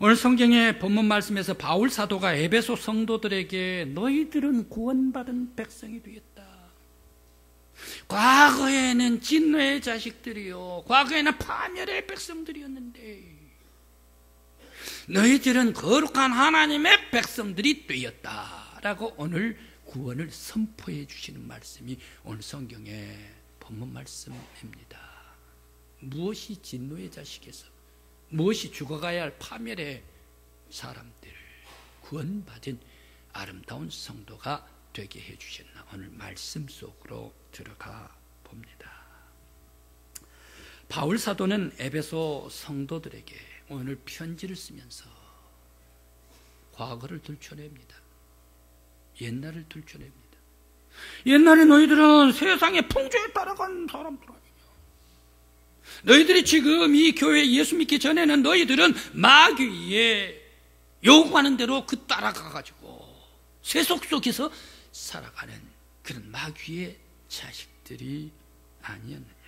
오늘 성경의 본문 말씀에서 바울 사도가 에베소 성도들에게 너희들은 구원받은 백성이 되었다. 과거에는 진노의 자식들이요, 과거에는 파멸의 백성들이었는데 너희들은 거룩한 하나님의 백성들이 되었다라고 오늘 구원을 선포해 주시는 말씀이 오늘 성경의 본문 말씀입니다. 무엇이 진노의 자식에서, 무엇이 죽어가야 할 파멸의 사람들을 구원받은 아름다운 성도가 되게 해주셨나, 오늘 말씀 속으로 들어가 봅니다. 바울 사도는 에베소 성도들에게 오늘 편지를 쓰면서 과거를 들춰냅니다. 옛날을 들춰냅니다. 옛날에 너희들은 세상의 풍조에 따라간 사람들 아니냐. 너희들이 지금 이 교회에 예수 믿기 전에는 너희들은 마귀의 요구하는 대로 그 따라가가지고 세속 속에서 살아가는 그런 마귀의 자식들이 아니었느냐.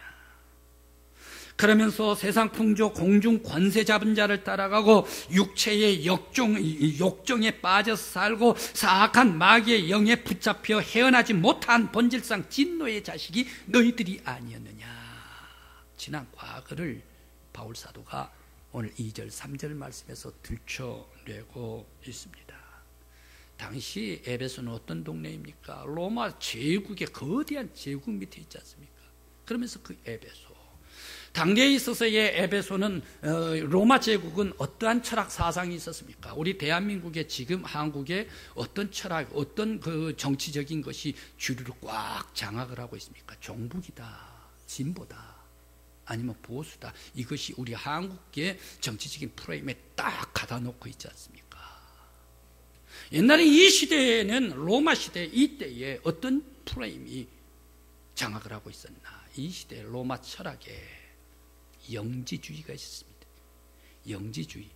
그러면서 세상 풍조, 공중 권세 잡은 자를 따라가고 육체의 욕정에 빠져서 살고 사악한 마귀의 영에 붙잡혀 헤어나지 못한 본질상 진노의 자식이 너희들이 아니었느냐. 지난 과거를 바울 사도가 오늘 2절 3절 말씀에서 들춰내고 있습니다. 당시 에베소는 어떤 동네입니까? 로마 제국의 거대한 제국 밑에 있지 않습니까? 그러면서 그 에베소, 당대에 있어서의 에베소는 로마 제국은 어떠한 철학 사상이 있었습니까? 우리 대한민국의 지금 한국에 어떤 철학, 어떤 그 정치적인 것이 주류를 꽉 장악을 하고 있습니까? 종북이다, 진보다, 아니면 보수다. 이것이 우리 한국의 정치적인 프레임에 딱 갖다 놓고 있지 않습니까? 옛날에 이 시대에는 로마 시대 이때에 어떤 프레임이 장악을 하고 있었나? 이 시대에 로마 철학에 영지주의가 있었습니다. 영지주의,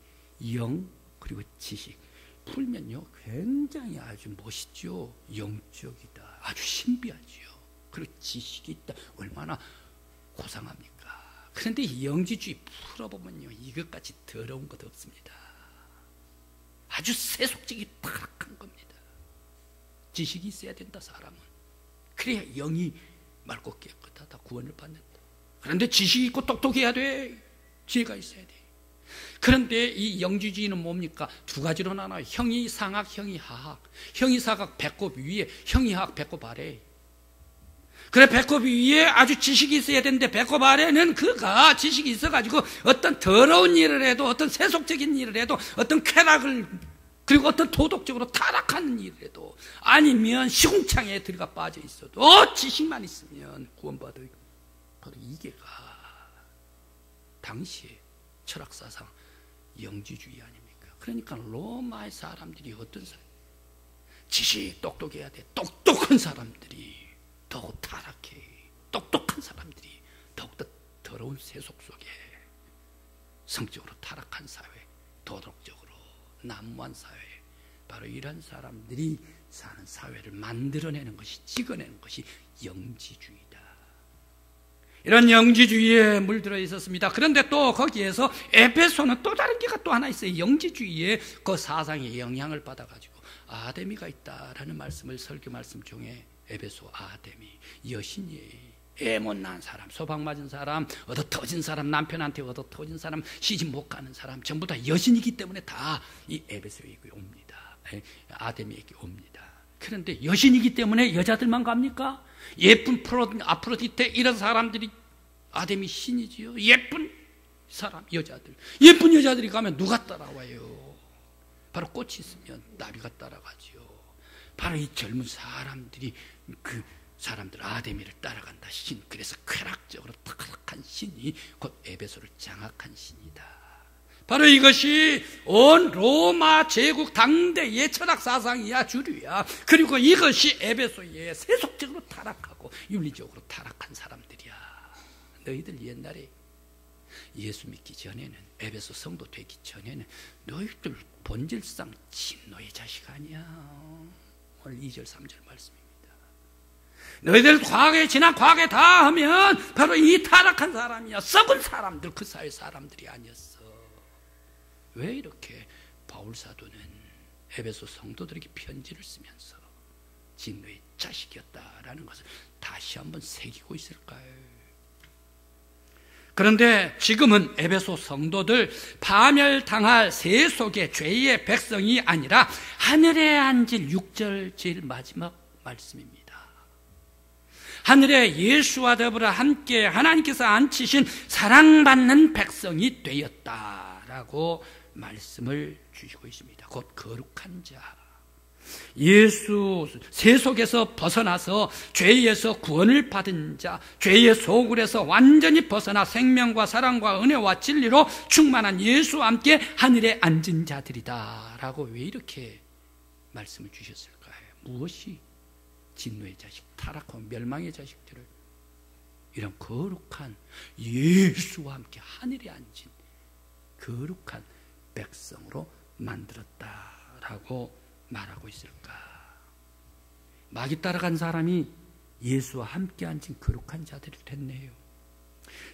영 그리고 지식. 풀면요 굉장히 아주 멋있죠. 영적이다, 아주 신비하지요. 그리고 지식이 있다, 얼마나 고상합니까? 그런데 이 영지주의 풀어보면요 이것까지 더러운 것 없습니다. 아주 세속적이 타락한 겁니다. 지식이 있어야 된다, 사람은. 그래야 영이 맑고 깨끗하다, 구원을 받는다. 그런데 지식이 있고 똑똑해야 돼. 지혜가 있어야 돼. 그런데 이 영지주의는 뭡니까? 두 가지로 나눠요. 형이상학, 형이하학. 형이상학 배꼽 위에, 형이하학 배꼽 아래. 그래, 배꼽 위에 아주 지식이 있어야 되는데 배꼽 아래는 그가 지식이 있어가지고 어떤 더러운 일을 해도, 어떤 세속적인 일을 해도, 어떤 쾌락을, 그리고 어떤 도덕적으로 타락하는 일을 해도, 아니면 시궁창에 들어가 빠져 있어도 지식만 있으면 구원받아요. 바로 이게가 당시의 철학사상 영지주의 아닙니까? 그러니까 로마의 사람들이 어떤 사람? 지식 똑똑해야 돼. 똑똑한 사람들이 더욱 타락해. 똑똑한 사람들이 더욱더 더러운 세속 속에 성적으로 타락한 사회, 도덕적으로 난무한 사회, 바로 이런 사람들이 사는 사회를 만들어내는 것이, 찍어내는 것이 영지주의다. 이런 영지주의에 물들어 있었습니다. 그런데 또 거기에서 에베소는 또 다른 게가 또 하나 있어요. 영지주의의 그 사상에 영향을 받아가지고 아데미가 있다라는 말씀을 설교 말씀 중에, 에베소 아데미, 여신이 애 못 낳은 사람, 소방 맞은 사람, 얻어 터진 사람, 남편한테 얻어 터진 사람, 시집 못 가는 사람, 전부 다 여신이기 때문에 다 이 에베소에게 옵니다. 아데미에게 옵니다. 그런데 여신이기 때문에 여자들만 갑니까? 예쁜 아프로디테 이런 사람들이, 아데미 신이지요. 예쁜 사람, 여자들, 예쁜 여자들이 가면 누가 따라와요? 바로 꽃이 있으면 나비가 따라가지요. 바로 이 젊은 사람들이 그 사람들 아데미를 따라간다, 신. 그래서 쾌락적으로 타락한 신이 곧 에베소를 장악한 신이다. 바로 이것이 온 로마 제국 당대의 철학 사상이야, 주류야. 그리고 이것이 에베소의 세속적으로 타락하고 윤리적으로 타락한 사람들이야. 너희들 옛날에 예수 믿기 전에는, 에베소 성도 되기 전에는 너희들 본질상 진노의 자식 아니야. 오늘 2절 3절 말씀입니다. 너희들 과거에, 지난 과거에 다 하면 바로 이 타락한 사람이야. 썩은 사람들, 그 사회 사람들이 아니었어. 왜 이렇게 바울 사도는 에베소 성도들에게 편지를 쓰면서 진노의 자식이었다라는 것을 다시 한번 새기고 있을까요? 그런데 지금은 에베소 성도들 파멸당할 세속의 죄의 백성이 아니라 하늘에 앉을 6절 제일 마지막 말씀입니다. 하늘에 예수와 더불어 함께 하나님께서 앉히신 사랑받는 백성이 되었다라고 말씀을 주시고 있습니다. 곧 거룩한 자, 예수 세속에서 벗어나서 죄에서 구원을 받은 자, 죄의 소굴에서 완전히 벗어나 생명과 사랑과 은혜와 진리로 충만한 예수와 함께 하늘에 앉은 자들이다 라고 왜 이렇게 말씀을 주셨을까요? 무엇이 진노의 자식, 타락하고 멸망의 자식들을 이런 거룩한 예수와 함께 하늘에 앉은 거룩한 백성으로 만들었다라고 말하고 있을까? 마귀 따라간 사람이 예수와 함께 앉은 거룩한 자들이 됐네요.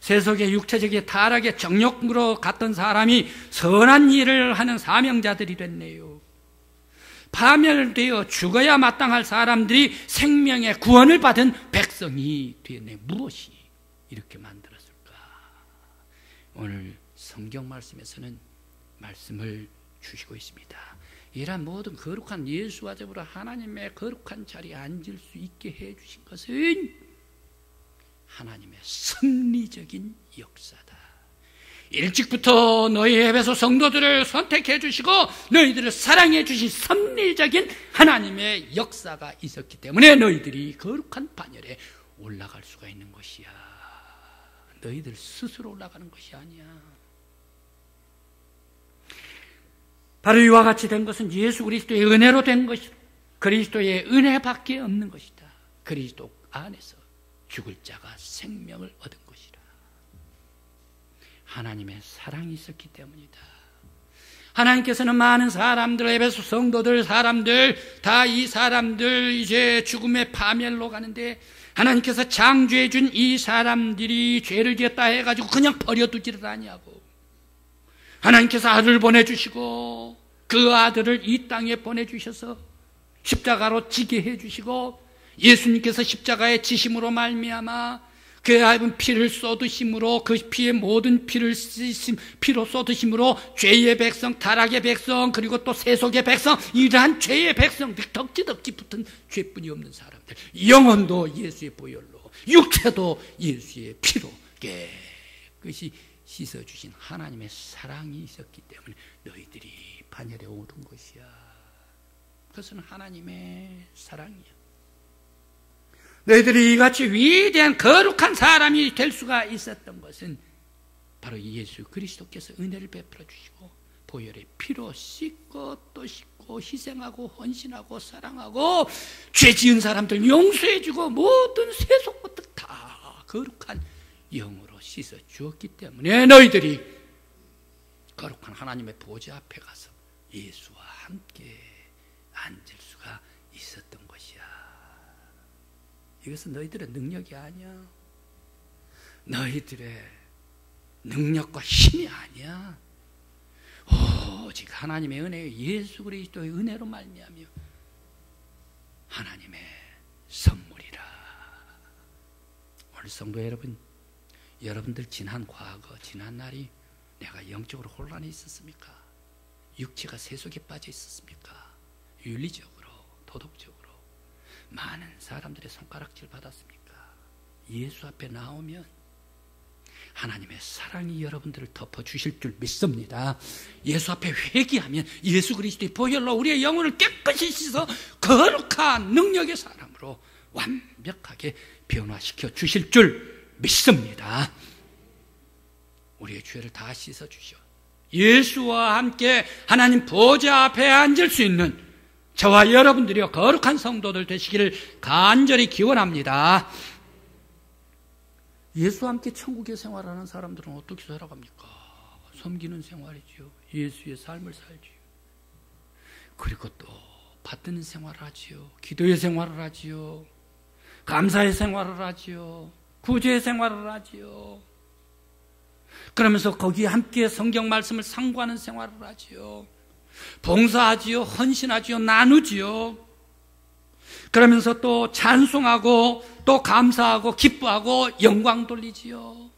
세속의 육체적인 타락의 정욕으로 갔던 사람이 선한 일을 하는 사명자들이 됐네요. 파멸되어 죽어야 마땅할 사람들이 생명의 구원을 받은 백성이 되었네요. 무엇이 이렇게 만들었을까? 오늘 성경 말씀에서는 말씀을 주시고 있습니다. 이러한 모든 거룩한 예수와 더불어 하나님의 거룩한 자리에 앉을 수 있게 해주신 것은 하나님의 섭리적인 역사다. 일찍부터 너희 에베소 성도들을 선택해 주시고 너희들을 사랑해 주신 섭리적인 하나님의 역사가 있었기 때문에 너희들이 거룩한 반열에 올라갈 수가 있는 것이야. 너희들 스스로 올라가는 것이 아니야. 바로 이와 같이 된 것은 예수 그리스도의 은혜로 된 것이다. 그리스도의 은혜밖에 없는 것이다. 그리스도 안에서 죽을 자가 생명을 얻은 것이라. 하나님의 사랑이 있었기 때문이다. 하나님께서는 많은 사람들, 에베소 성도들, 사람들, 다 이 사람들 이제 죽음의 파멸로 가는데 하나님께서 창조해 준 이 사람들이 죄를 지었다 해가지고 그냥 버려두지를 아니하고 하나님께서 아들을 보내주시고 그 아들을 이 땅에 보내주셔서 십자가로 지게 해주시고 예수님께서 십자가의 지심으로 말미암아 그의 얇은 피를 쏟으심으로 그 피의 모든 피로 쏟으심으로 죄의 백성, 타락의 백성, 그리고 또 세속의 백성, 이러한 죄의 백성들, 덕지덕지 붙은 죄뿐이 없는 사람들, 영혼도 예수의 보혈로, 육체도 예수의 피로 깨끗이 씻어주신 하나님의 사랑이 있었기 때문에 너희들이 반열에 오른 것이야. 그것은 하나님의 사랑이야. 너희들이 이같이 위대한 거룩한 사람이 될 수가 있었던 것은 바로 예수 그리스도께서 은혜를 베풀어 주시고 보혈의 피로 씻고 또 씻고 희생하고 헌신하고 사랑하고 죄 지은 사람들 용서해주고 모든 세속 것들 다 거룩한 영으로 씻어 주었기 때문에 너희들이 거룩한 하나님의 보좌 앞에 가서 예수와 함께 앉을 수가 있었던 것이야. 이것은 너희들의 능력이 아니야. 너희들의 능력과 힘이 아니야. 오직 하나님의 은혜, 예수 그리스도의 은혜로 말미암아 하나님의 선물이라. 오늘 성도 여러분, 여러분들 지난 과거, 지난 날이 내가 영적으로 혼란해 있었습니까? 육체가 세속에 빠져 있었습니까? 윤리적으로, 도덕적으로 많은 사람들의 손가락질 받았습니까? 예수 앞에 나오면 하나님의 사랑이 여러분들을 덮어주실 줄 믿습니다. 예수 앞에 회개하면 예수 그리스도의 보혈로 우리의 영혼을 깨끗이 씻어 거룩한 능력의 사람으로 완벽하게 변화시켜 주실 줄 믿습니다. 우리의 죄를 다 씻어 주시오. 예수와 함께 하나님 보좌 앞에 앉을 수 있는 저와 여러분들이요 거룩한 성도들 되시기를 간절히 기원합니다. 예수와 함께 천국의 생활하는 사람들은 어떻게 살아갑니까? 섬기는 생활이지요. 예수의 삶을 살지요. 그리고 또 받드는 생활을 하지요. 기도의 생활을 하지요. 감사의 생활을 하지요. 구제의 생활을 하지요. 그러면서 거기에 함께 성경 말씀을 상고하는 생활을 하지요. 봉사하지요. 헌신하지요. 나누지요. 그러면서 또 찬송하고 또 감사하고 기뻐하고 영광 돌리지요.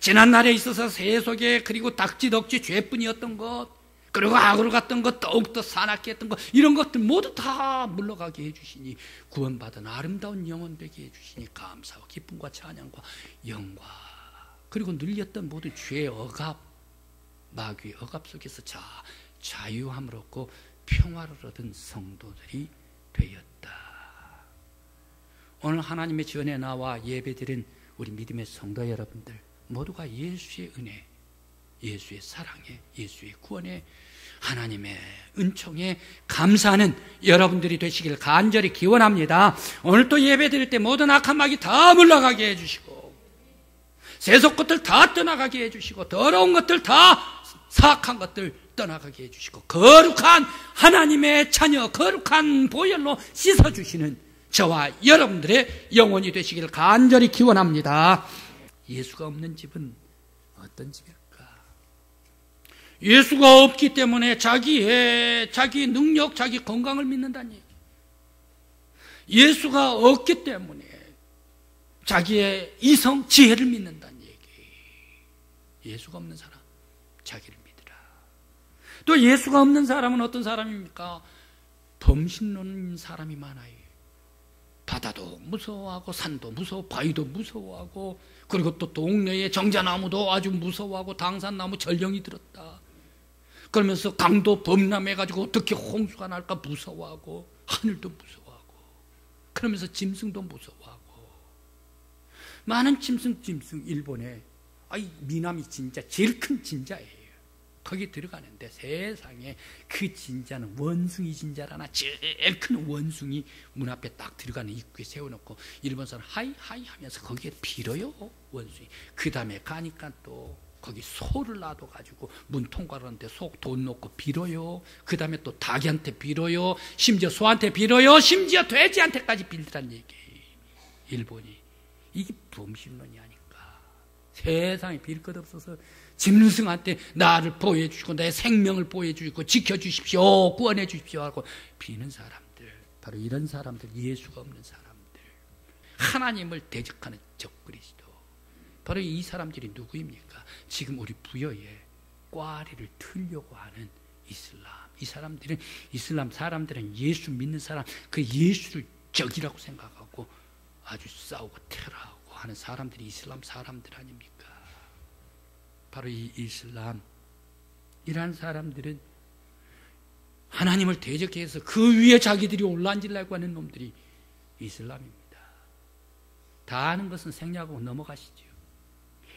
지난날에 있어서 세속에 그리고 닥지덕지 죄뿐이었던 것, 그리고 악으로 갔던 것, 더욱더 사납게 했던 것, 이런 것들 모두 다 물러가게 해주시니 구원받은 아름다운 영혼 되게 해주시니 감사와 기쁨과 찬양과 영광, 그리고 눌렸던 모든 죄의 억압, 마귀의 억압 속에서 자유함을 얻고 평화를 얻은 성도들이 되었다. 오늘 하나님의 전에 나와 예배드린 우리 믿음의 성도 여러분들 모두가 예수의 은혜, 예수의 사랑에, 예수의 구원에, 하나님의 은총에 감사하는 여러분들이 되시길 간절히 기원합니다. 오늘 또 예배드릴 때 모든 악한 마귀 다 물러가게 해주시고, 세속 것들 다 떠나가게 해주시고, 더러운 것들 다, 사악한 것들 떠나가게 해주시고, 거룩한 하나님의 자녀, 거룩한 보혈로 씻어주시는 저와 여러분들의 영혼이 되시길 간절히 기원합니다. 예수가 없는 집은 어떤 집일까? 예수가 없기 때문에 자기 능력, 자기 건강을 믿는다는 얘기. 예수가 없기 때문에 자기의 이성, 지혜를 믿는다는 얘기. 예수가 없는 사람, 자기를 믿으라. 또 예수가 없는 사람은 어떤 사람입니까? 범신론인 사람이 많아요. 바다도 무서워하고 산도 무서워, 바위도 무서워하고, 그리고 또 동네에 정자나무도 아주 무서워하고, 당산나무 전령이 들었다 그러면서 강도 범람해가지고 어떻게 홍수가 날까 무서워하고, 하늘도 무서워하고, 그러면서 짐승도 무서워하고, 많은 짐승 일본에 미남이 진짜 제일 큰 진자예요. 거기 들어가는데 세상에 그 진자는 원숭이 진자라나, 제일 큰 원숭이 문 앞에 딱 들어가는 입구에 세워놓고 일본 사람 하이 하면서 거기에 빌어요, 원숭이. 그 다음에 가니까 또 거기 소를 놔둬가지고 문 통과를 하는데 소 돈 놓고 빌어요. 그 다음에 또 닭한테 빌어요. 심지어 소한테 빌어요. 심지어 돼지한테까지 빌더란 얘기. 일본이. 이게 범신론이 아닌가. 세상에 빌 것 없어서 짐승한테 나를 보호해주시고 내 생명을 보호해주시고 지켜주십시오, 구원해주십시오 하고 비는 사람들, 바로 이런 사람들, 예수가 없는 사람들, 하나님을 대적하는 적그리스도, 바로 이 사람들이 누구입니까? 지금 우리 부여에 꽈리를 틀려고 하는 이슬람. 이 사람들은, 이슬람 사람들은 예수 믿는 사람, 그 예수를 적이라고 생각하고 아주 싸우고 테러하고 하는 사람들이 이슬람 사람들 아닙니까? 바로 이 이슬람, 이러한 사람들은 하나님을 대적해서 그 위에 자기들이 올라앉으려고 하는 놈들이 이슬람입니다. 다 아는 것은 생략하고 넘어가시죠.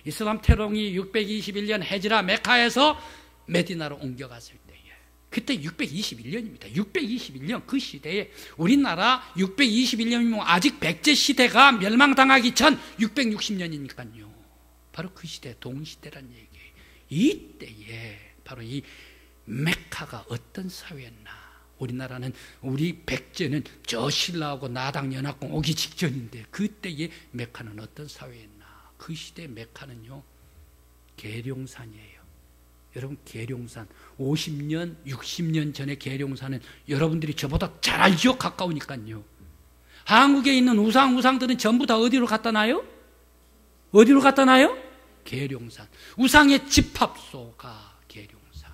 이슬람 테러이 621년 헤지라 메카에서 메디나로 옮겨갔을 때에, 그때 621년입니다. 621년 그 시대에 우리나라 621년이면 아직 백제 시대가 멸망당하기 전 660년이니까요. 바로 그 시대, 동시대란 얘기. 이때에 바로 이 메카가 어떤 사회였나. 우리나라는, 우리 백제는 저 신라하고 나당 연합공 오기 직전인데 그때의 메카는 어떤 사회였나. 그 시대 메카는요, 계룡산이에요. 여러분, 계룡산 50년, 60년 전에 계룡산은 여러분들이 저보다 잘 알죠? 가까우니까요. 한국에 있는 우상들은 전부 다 어디로 갖다 놔요? 어디로 갖다 놔요? 계룡산. 우상의 집합소가 계룡산.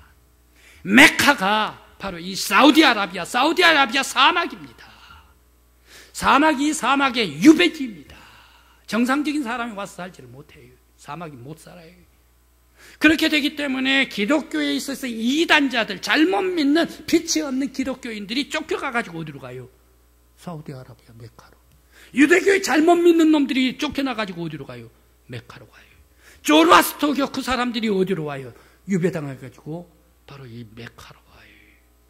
메카가 바로 이 사우디아라비아 사막입니다. 사막이 사막의 유배지입니다. 정상적인 사람이 와서 살지를 못해요. 사막이 못 살아요. 그렇게 되기 때문에 기독교에 있어서 이단자들, 잘못 믿는 빛이 없는 기독교인들이 쫓겨가가지고 어디로 가요? 사우디아라비아 메카로. 유대교에 잘못 믿는 놈들이 쫓겨나가지고 어디로 가요? 메카로 가요. 조로아스터교 그 사람들이 어디로 와요? 유배당해가지고 바로 이 메카로 와요.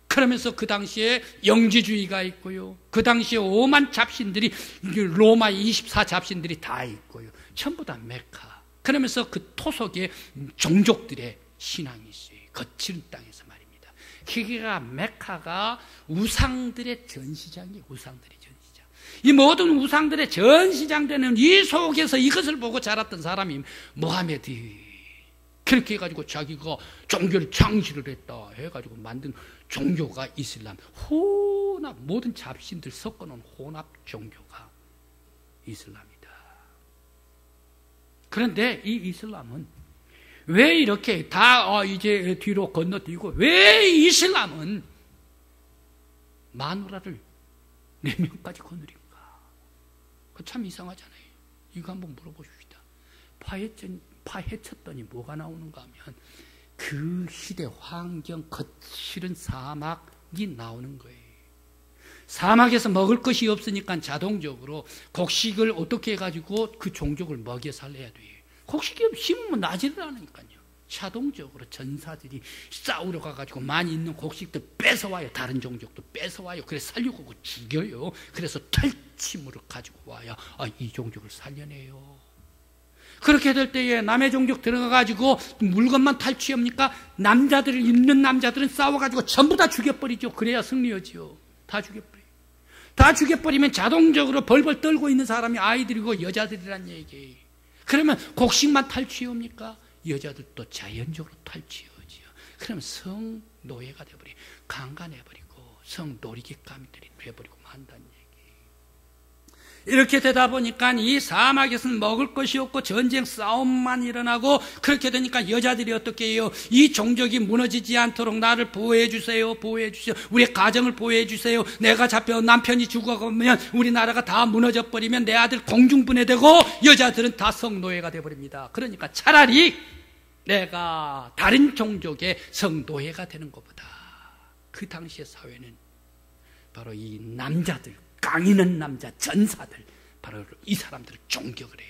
그러면서 그 당시에 영지주의가 있고요. 그 당시에 오만 잡신들이, 로마 24 잡신들이 다 있고요. 전부 다 메카. 그러면서 그 토속의 종족들의 신앙이 있어요. 거칠은 땅에서 말입니다. 그게가 메카가 우상들의 전시장이에요. 우상들의 전시장. 이 모든 우상들의 전시장 되는 이 속에서 이것을 보고 자랐던 사람이 모하메드 그렇게 해가지고 자기가 종교를 창시를 했다 해가지고 만든 종교가 이슬람. 혼합, 모든 잡신들 섞어놓은 혼합 종교가 이슬람이다. 그런데 이 이슬람은 왜 이렇게 다 이제 뒤로 건너뛰고, 왜 이슬람은 마누라를 4명까지 거느린가? 그 참 이상하잖아요. 이거 한번 물어보십시다. 파헤쳤더니 뭐가 나오는가 하면 그 시대 환경, 거칠은 사막이 나오는 거예요. 사막에서 먹을 것이 없으니까 자동적으로 곡식을 어떻게 해가지고 그 종족을 먹여 살려야 돼요. 곡식이 심으면 나지를 않으니까요. 자동적으로 전사들이 싸우러 가가지고 많이 있는 곡식들 뺏어와요. 다른 종족도 뺏어와요. 그래서 살려고 죽여요. 그래서 탈침으로 가지고 와야 이 종족을 살려내요. 그렇게 될 때에 남의 종족 들어가가지고 물건만 탈취합니까? 남자들을, 있는 남자들은 싸워가지고 전부 다 죽여버리죠. 그래야 승리하지요. 다 죽여버려요. 다 죽여버리면 자동적으로 벌벌 떨고 있는 사람이 아이들이고 여자들이란 얘기예요. 그러면 곡식만 탈취합니까? 여자들도 자연적으로 탈취하지요. 그러면 성노예가 되어버리고 강간해버리고 성놀이개감이들이 되어버리고 만다는 얘기예요. 이렇게 되다 보니까 이 사막에서는 먹을 것이 없고 전쟁 싸움만 일어나고, 그렇게 되니까 여자들이 어떻게 해요? 이 종족이 무너지지 않도록 나를 보호해 주세요. 보호해 주세요. 우리 가정을 보호해 주세요. 내가 잡혀 남편이 죽어가면 우리나라가 다 무너져 버리면 내 아들 공중분해되고 여자들은 다 성노예가 되어버립니다. 그러니까 차라리 내가 다른 종족의 성노예가 되는 것보다, 그 당시의 사회는 바로 이 남자들, 깡 있는 남자 전사들, 바로 이 사람들을 존경을 해.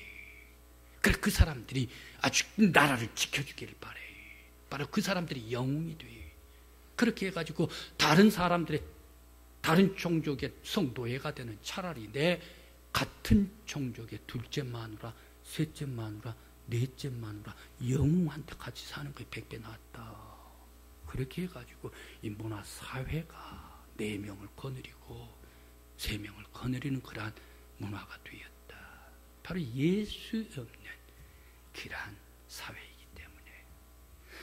그래서 그 사람들이 아주 나라를 지켜주기를 바래. 바로 그 사람들이 영웅이 돼. 그렇게 해가지고 다른 사람들의, 다른 종족의 성노예가 되는, 차라리 내 같은 종족의 둘째 마누라, 셋째 마누라, 넷째 마누라 영웅한테 같이 사는 게 100배 낫다. 그렇게 해가지고 이 문화 사회가 4명을 거느리고 3명을 거느리는 그러한 문화가 되었다. 바로 예수 없는 그러한 사회이기 때문에.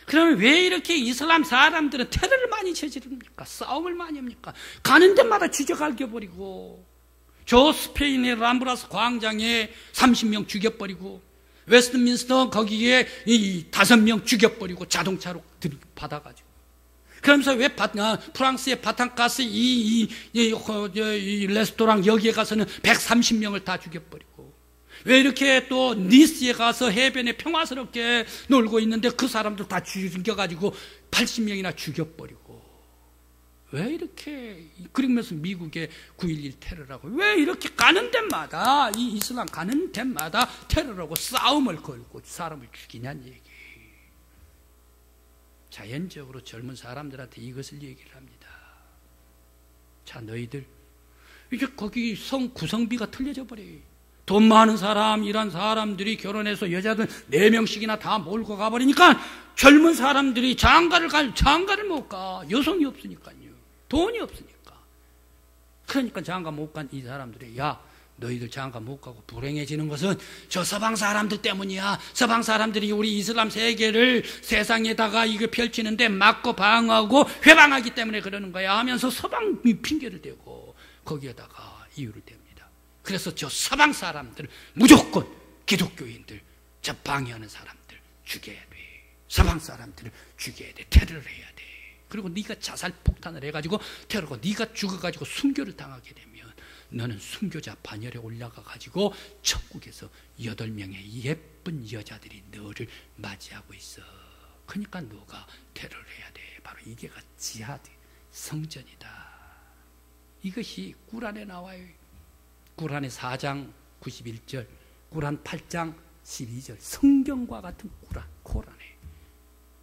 그러면 왜 이렇게 이슬람 사람들은 테러를 많이 저지릅니까? 싸움을 많이 합니까? 가는 데마다 죽여갈겨버리고, 저 스페인의 람브라스 광장에 30명 죽여버리고, 웨스트민스터 거기에 5명 죽여버리고 자동차로 받아가지고, 그러면서 왜 프랑스의 바탕가스 이 레스토랑 여기에 가서는 130명을 다 죽여버리고, 왜 이렇게 또 니스에 가서 해변에 평화스럽게 놀고 있는데 그 사람들 다 죽여가지고 80명이나 죽여버리고, 왜 이렇게, 그러면서 미국의 9.11 테러라고, 왜 이렇게 가는 데마다, 이 이슬람 가는 데마다 테러라고 싸움을 걸고 사람을 죽이냐는 얘기. 자연적으로 젊은 사람들한테 이것을 얘기를 합니다. 자, 너희들 이제 거기 구성비가 틀려져 버려요. 돈 많은 사람, 이런 사람들이 결혼해서 여자들 4명씩이나 다 몰고 가버리니까 젊은 사람들이 장가를 못 가. 여성이 없으니까요. 돈이 없으니까. 그러니까 장가 못 간 이 사람들이, 야, 너희들 장가 못 가고 불행해지는 것은 저 서방 사람들 때문이야. 서방 사람들이 우리 이슬람 세계를 세상에다가 이거 펼치는데 막고 방어하고 회방하기 때문에 그러는 거야 하면서 서방이 핑계를 대고 거기에다가 이유를 댑니다. 그래서 저 서방 사람들 무조건 기독교인들, 저 방해하는 사람들 죽여야 돼. 서방 사람들을 죽여야 돼. 테러를 해야 돼. 그리고 네가 자살 폭탄을 해가지고 테러고 네가 죽어가지고 순교를 당하게 되면 너는 순교자 반열에 올라가가지고 천국에서 8명의 예쁜 여자들이 너를 맞이하고 있어. 그러니까 너가 테러를 해야 돼. 바로 이게가 지하드, 성전이다. 이것이 꾸란에 나와요. 꾸란의 4장 91절, 꾸란 8장 12절, 성경과 같은 코란에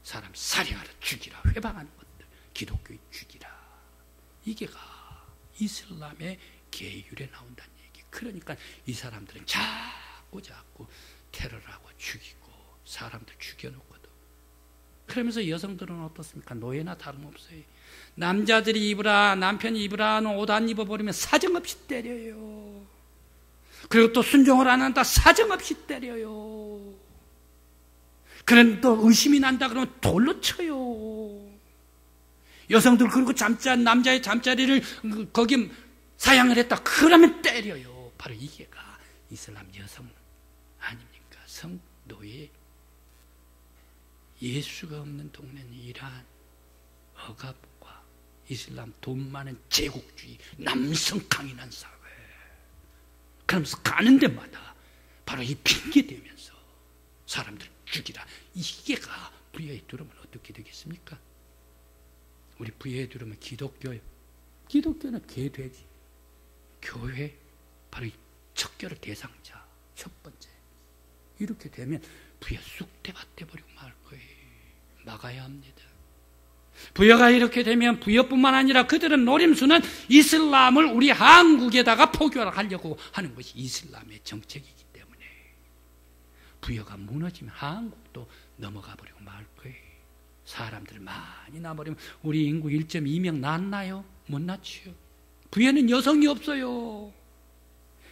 사람 살해하라, 죽이라, 회방하는 것들, 기독교인 죽이라. 이게가 이슬람의 계율에 나온다는 얘기. 그러니까 이 사람들은 자꾸 테러를 하고 죽이고 사람들 죽여놓거든. 그러면서 여성들은 어떻습니까? 노예나 다름없어요. 남자들이 입으라, 남편이 입으라 하는 옷 안 입어버리면 사정없이 때려요. 그리고 또 순종을 안 한다, 사정없이 때려요. 그런데 또 의심이 난다 그러면 돌로 쳐요. 여성들 그리고 남자의 잠자리를 거기 사양을 했다 그러면 때려요. 바로 이게가 이슬람 여성 아닙니까? 성노예. 예수가 없는 동네는 이러한 억압과 이슬람 돈 많은 제국주의, 남성 강인한 사회. 그러면서 가는 데마다 바로 이 핑계 대면서 사람들 죽이라. 이게가 부여에 들어오면 어떻게 되겠습니까? 우리 부여에 들어오면 기독교요. 기독교는 개돼지. 교회 바로 이 척결의 대상자 첫 번째. 이렇게 되면 부여 쑥대밭돼 버리고 말 거예요. 막아야 합니다. 부여가 이렇게 되면 부여뿐만 아니라 그들은 노림수는 이슬람을 우리 한국에다가 포교하려고 하는 것이 이슬람의 정책이기 때문에 부여가 무너지면 한국도 넘어가 버리고 말 거예요. 사람들 많이 나버리면 우리 인구 1.2명 낳나요? 못 낳지요. 부여는 여성이 없어요.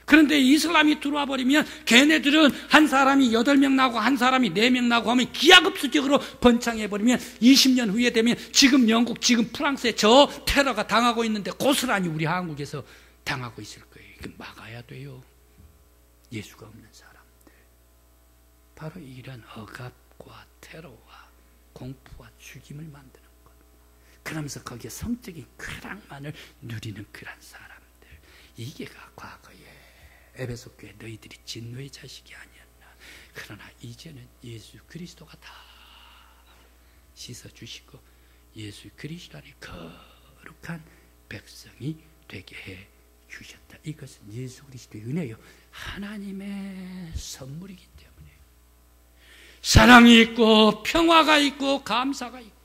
그런데 이슬람이 들어와 버리면 걔네들은 한 사람이 8명 나고 한 사람이 4명 나고 하면 기하급수적으로 번창해 버리면 20년 후에 되면 지금 영국, 지금 프랑스에 저 테러가 당하고 있는데 고스란히 우리 한국에서 당하고 있을 거예요. 이거 막아야 돼요. 예수가 없는 사람들. 바로 이런 억압과 테러와 공포와 죽임을 만드는 것. 그러면서 거기에 성적인 쾌락만을 누리는 그런 사람들. 이게가 과거에 에베소 교회 너희들이 진노의 자식이 아니었나. 그러나 이제는 예수 그리스도가 다 씻어주시고 예수 그리스도 안에 거룩한 백성이 되게 해 주셨다. 이것은 예수 그리스도의 은혜요. 하나님의 선물이기 때문에 사랑이 있고 평화가 있고 감사가 있고.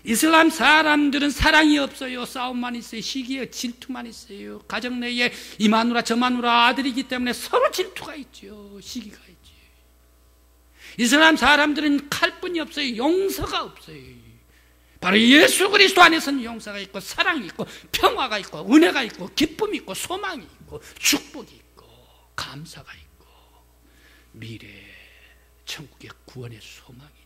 이슬람 사람들은 사랑이 없어요. 싸움만 있어요. 시기에 질투만 있어요. 가정 내에 이 마누라 저 마누라 아들이기 때문에 서로 질투가 있죠. 시기가 있죠. 이슬람 사람들은 칼뿐이 없어요. 용서가 없어요. 바로 예수 그리스도 안에서는 용서가 있고 사랑이 있고 평화가 있고 은혜가 있고 기쁨이 있고 소망이 있고 축복이 있고 감사가 있고 미래 천국의 구원의 소망이 있다.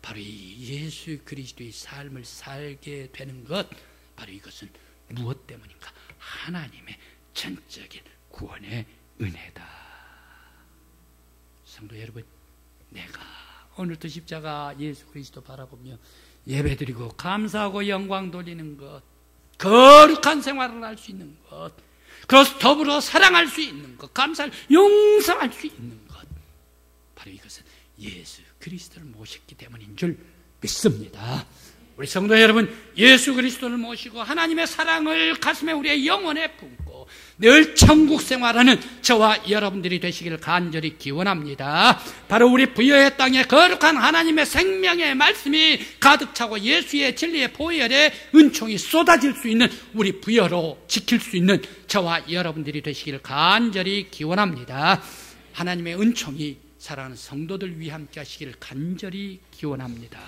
바로 이 예수 그리스도의 삶을 살게 되는 것, 바로 이것은 무엇 때문인가? 하나님의 전적인 구원의 은혜다. 성도 여러분, 내가 오늘도 십자가 예수 그리스도 바라보며 예배드리고 감사하고 영광 돌리는 것, 거룩한 생활을 할 수 있는 것, 그래서 더불어 사랑할 수 있는 것, 감사할, 용서할 수 있는 것, 바로 이것은 예수 그리스도를 모셨기 때문인 줄 믿습니다. 우리 성도 여러분, 예수 그리스도를 모시고 하나님의 사랑을 가슴에 우리의 영혼에 품고 늘 천국 생활하는 저와 여러분들이 되시기를 간절히 기원합니다. 바로 우리 부여의 땅에 거룩한 하나님의 생명의 말씀이 가득 차고 예수의 진리의 보혈의 은총이 쏟아질 수 있는 우리 부여로 지킬 수 있는 저와 여러분들이 되시기를 간절히 기원합니다. 하나님의 은총이 사랑하는 성도들 위해 함께 하시기를 간절히 기원합니다.